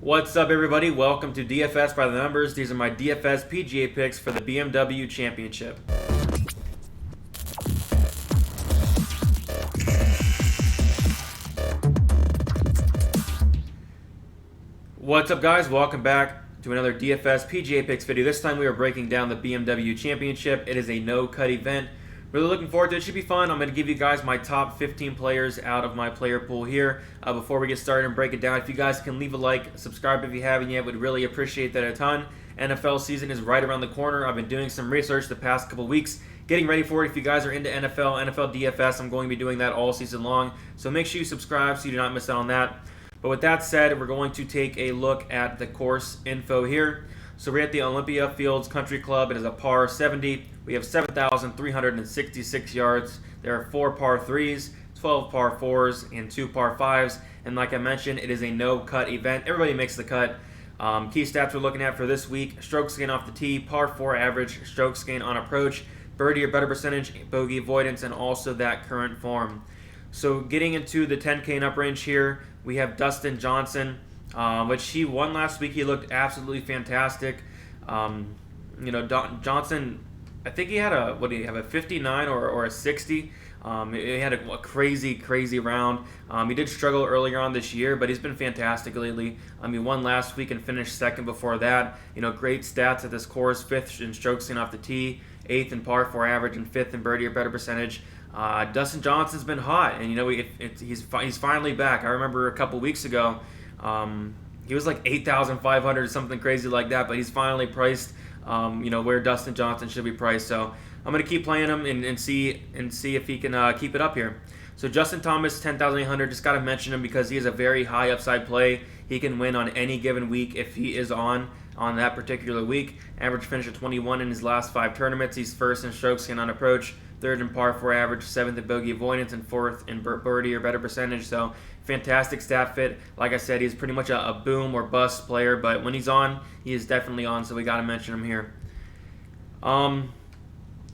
What's up, everybody? Welcome to DFS by the Numbers. These are my DFS PGA picks for the BMW Championship. What's up, guys? Welcome back to another DFS PGA picks video. This time we are breaking down the BMW Championship. It is a no-cut event. Really looking forward to it. It should be fun. I'm going to give you guys my top 15 players out of my player pool here. Before we get started and break it down, if you guys can leave a like, subscribe if you haven't yet, would really appreciate that a ton. NFL season is right around the corner. I've been doing some research the past couple weeks, getting ready for it. If you guys are into NFL DFS, I'm going to be doing that all season long. So make sure you subscribe so you do not miss out on that. But with that said, we're going to take a look at the course info here. So we're at the Olympia Fields Country Club. It is a par 70. We have 7,366 yards. There are 4 par 3s, 12 par 4s, and 2 par 5s. And like I mentioned, it is a no-cut event. Everybody makes the cut. Key stats we're looking at for this week: strokes gained off the tee, par 4 average, strokes gained on approach, birdie or better percentage, bogey avoidance, and also that current form. So getting into the 10K and up range here, we have Dustin Johnson, which he won last week. He looked absolutely fantastic. Johnson, I think he had a 59 or a 60. He had a crazy round. He did struggle earlier on this year, but he's been fantastic lately. He won last week and finished second before that. Great stats at this course: 5th in strokes gained off the tee, 8th in par 4 average, and 5th in birdie or better percentage. Dustin Johnson's been hot, and he's finally back. I remember a couple weeks ago, he was like 8,500 something crazy like that, but he's finally priced where Dustin Johnson should be priced. So I'm going to keep playing him and see if he can keep it up here. So Justin Thomas, 10,800. Just got to mention him because he is a very high upside play. He can win on any given week if he is on that particular week. Average finish of 21 in his last 5 tournaments. He's first in strokes gained on approach, 3rd in par 4 average, 7th in bogey avoidance, and 4th in birdie or better percentage. So fantastic stat fit. Like I said, he's pretty much a boom or bust player, but when he's on, he is definitely on, so we got to mention him here.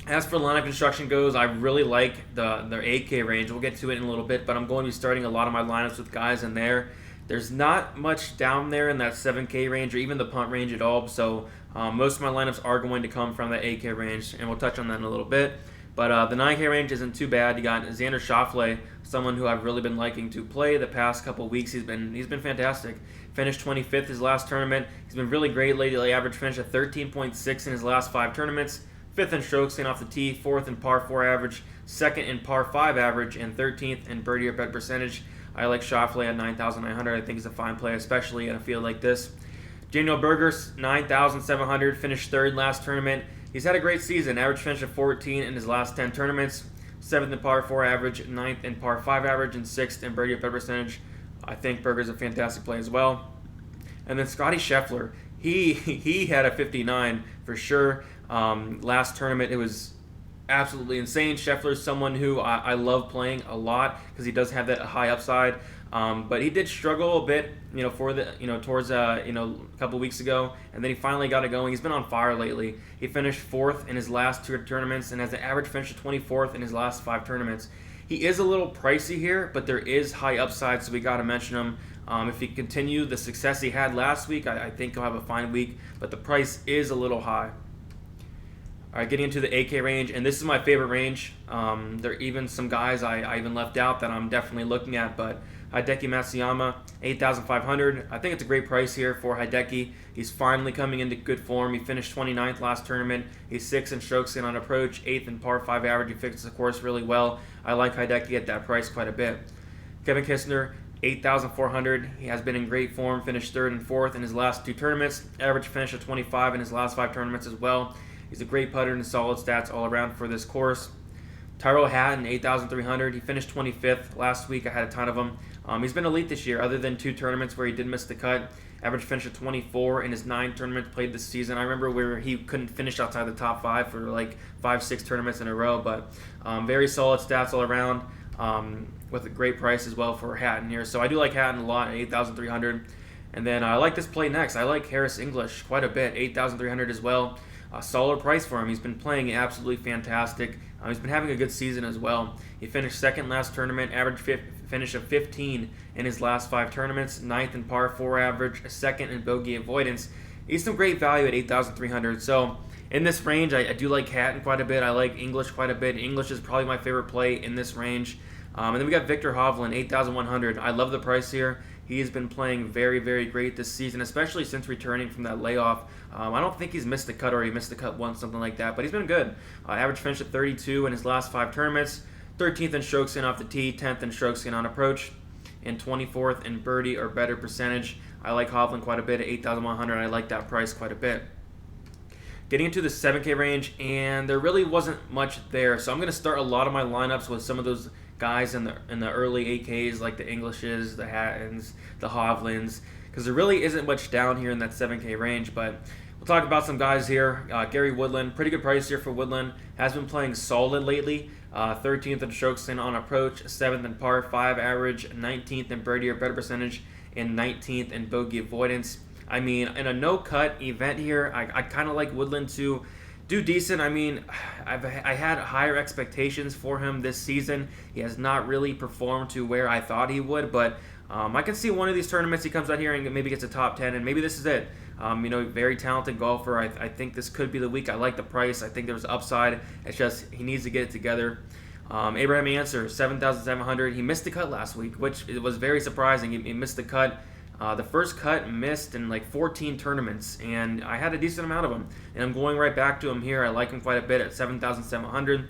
As for lineup construction goes, I really like their 8K range. We'll get to it in a little bit, but I'm going to be starting a lot of my lineups with guys in there. There's not much down there in that 7K range or even the punt range at all, so most of my lineups are going to come from the 8K range, and we'll touch on that in a little bit. But the 9K range isn't too bad. You got Xander Shaffle, someone who I've really been liking to play the past couple weeks. He's been fantastic. Finished 25th his last tournament. He's been really great lately. Average finish of 13.6 in his last 5 tournaments. 5th in strokes gained off the tee, 4th in par 4 average, 2nd in par 5 average, and 13th in birdie or better percentage. I like Shaffle at 9,900. I think he's a fine play, especially in a field like this. Daniel Berger's 9,700. Finished 3rd last tournament. He's had a great season. Average finish of 14 in his last 10 tournaments. 7th in par 4 average, 9th in par 5 average, and 6th in birdie or better percentage. I think Berger's a fantastic play as well. And then Scotty Sheffler. He had a 59 for sure. Last tournament, it was absolutely insane. Scheffler's someone who I love playing a lot because he does have that high upside. But he did struggle a bit, towards a couple weeks ago, and then he finally got it going. He's been on fire lately. He finished 4th in his last 2 tournaments and has an average finish of 24th in his last 5 tournaments. He is a little pricey here, but there is high upside, so we got to mention him. If he continue the success he had last week, I think he'll have a fine week, but the price is a little high. All right, getting into the 8K range, and this is my favorite range. There are even some guys I even left out that I'm definitely looking at, but Hideki Matsuyama, 8,500. I think it's a great price here for Hideki. He's finally coming into good form. He finished 29th last tournament. He's 6th in strokes gained on approach, 8th in par 5 average. He fixes the course really well. I like Hideki at that price quite a bit. Kevin Kistner, 8,400. He has been in great form. Finished 3rd and 4th in his last 2 tournaments. Average finish of 25 in his last 5 tournaments as well. He's a great putter and solid stats all around for this course. Tyrell Hatton, 8,300. He finished 25th last week. I had a ton of him. He's been elite this year, other than 2 tournaments where he did miss the cut. Average finish of 24 in his 9 tournaments played this season. I remember where he couldn't finish outside the top 5 for like 5-6 tournaments in a row, but very solid stats all around, with a great price as well for Hatton here. So I do like Hatton a lot at 8,300. And then I like this play next. I like Harris English quite a bit, 8,300 as well. A solid price for him. He's been playing absolutely fantastic. He's been having a good season as well. He finished 2nd last tournament, average finish of 15 in his last 5 tournaments, 9th in par 4 average, 2nd in bogey avoidance. He's some great value at 8,300. So in this range, I do like Hatton quite a bit. I like English quite a bit. English is probably my favorite play in this range. And then we got Victor Hovland, 8,100. I love the price here. He has been playing very, very great this season, especially since returning from that layoff. I don't think he's missed a cut, or he missed a cut once, something like that, but he's been good. Average finish at 32 in his last 5 tournaments, 13th in strokes in off the tee, 10th in strokes in on approach, and 24th in birdie or better percentage. I like Hovland quite a bit at 8,100. I like that price quite a bit. Getting into the 7K range, and there really wasn't much there, so I'm going to start a lot of my lineups with some of those guys in the early 8Ks, like the Englishes, the Hattons, the Hovlands, because there really isn't much down here in that 7K range. But we'll talk about some guys here. Gary Woodland, pretty good price here for Woodland. Has been playing solid lately. 13th in strokes in on approach, 7th in par 5 average, 19th in birdie or better percentage, and 19th in bogey avoidance. I mean, in a no-cut event here, I kind of like Woodland to do decent. I mean, I had higher expectations for him this season. He has not really performed to where I thought he would, but I can see one of these tournaments he comes out here and maybe gets a top 10, and maybe this is it. Very talented golfer. I think this could be the week. I like the price. I think there's upside. It's just he needs to get it together. Abraham Answer, 7,700. He missed the cut last week, which was very surprising. He missed the cut. The first cut missed in like 14 tournaments, and I had a decent amount of them. And I'm going right back to him here. I like him quite a bit at 7,700.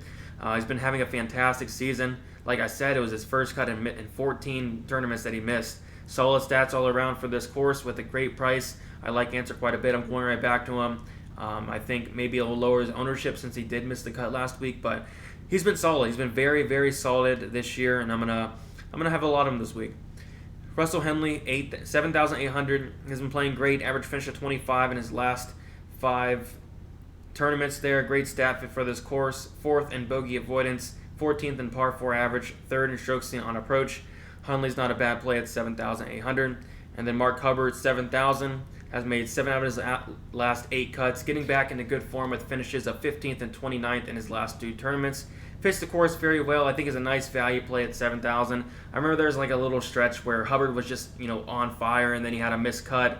He's been having a fantastic season. Like I said, it was his first cut in 14 tournaments that he missed. Solid stats all around for this course with a great price. I like Answer quite a bit. I'm going right back to him. I think maybe it'll lower his ownership since he did miss the cut last week, but he's been solid. He's been very, very solid this year, and I'm gonna have a lot of him this week. Russell Henley, 7,800. He's been playing great. Average finish of 25 in his last 5 tournaments there. Great stat for this course. 4th in bogey avoidance. 14th in par 4 average. 3rd in strokes on approach. Henley's not a bad play at 7,800. And then Mark Hubbard, 7,000. Has made 7 out of his last 8 cuts. Getting back into good form with finishes of 15th and 29th in his last 2 tournaments. Fits the course very well. I think is a nice value play at 7,000. I remember there was like a little stretch where Hubbard was just on fire, and then he had a missed cut.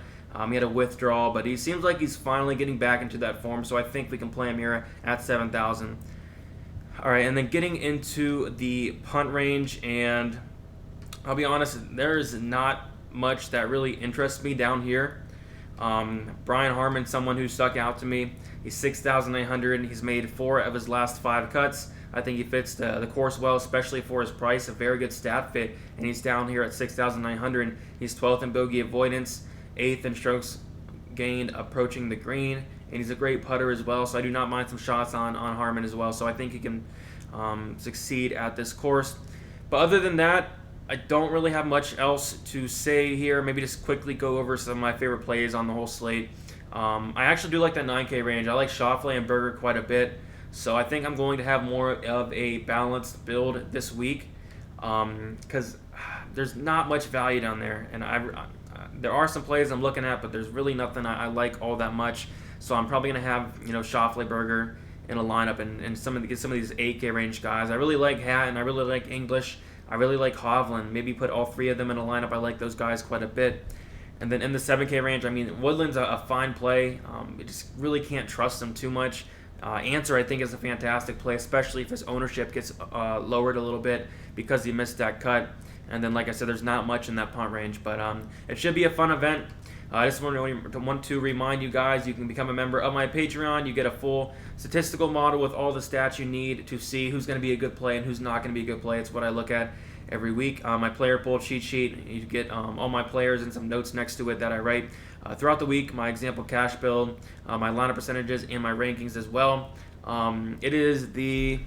He had a withdrawal, but he seems like he's finally getting back into that form. So I think we can play him here at 7,000. All right, and then getting into the punt range, and I'll be honest, there's not much that really interests me down here. Brian Harmon, someone who stuck out to me. He's 6,900. He's made 4 of his last 5 cuts. I think he fits the course well, especially for his price. A very good stat fit, and he's down here at 6,900. He's 12th in bogey avoidance, 8th in strokes gained approaching the green, and he's a great putter as well. So I do not mind some shots on Harmon as well. So I think he can succeed at this course. But other than that, I don't really have much else to say here. Maybe just quickly go over some of my favorite plays on the whole slate. I actually do like that 9K range. I like Shaffle and Berger quite a bit. So I think I'm going to have more of a balanced build this week because there's not much value down there. And there are some plays I'm looking at, but there's really nothing I like all that much. So I'm probably going to have Shaffle, Berger in a lineup and get some of these 8K range guys. I really like Hatton. I really like English. I really like Hovland. Maybe put all 3 of them in a lineup. I like those guys quite a bit. And then in the 7K range, I mean, Woodland's a fine play. You just really can't trust him too much. Answer, I think, is a fantastic play, especially if his ownership gets lowered a little bit because he missed that cut. And then, like I said, there's not much in that punt range, but it should be a fun event. I just want to remind you guys, you can become a member of my Patreon. You get a full statistical model with all the stats you need to see who's going to be a good play and who's not going to be a good play. It's what I look at every week. My player pool cheat sheet, you get all my players and some notes next to it that I write throughout the week, my example cash build, my lineup percentages, and my rankings as well. It is the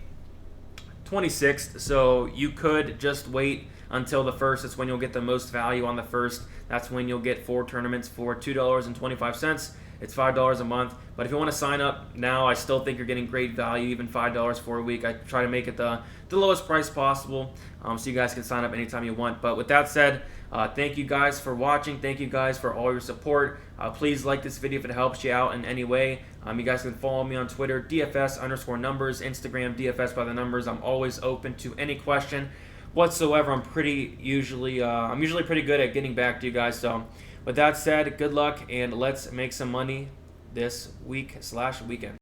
26th, so you could just wait until the 1st. It's when you'll get the most value on the 1st. That's when you'll get 4 tournaments for $2.25. It's $5 a month. But if you want to sign up now, I still think you're getting great value, even $5 for a week. I try to make it the lowest price possible so you guys can sign up anytime you want. But with that said, thank you guys for watching. Thank you guys for all your support. Please like this video if it helps you out in any way. You guys can follow me on Twitter, DFS_numbers, Instagram, DFS by the numbers. I'm always open to any question. whatsoever. I'm usually pretty good at getting back to you guys. So with that said, good luck and let's make some money this week/weekend.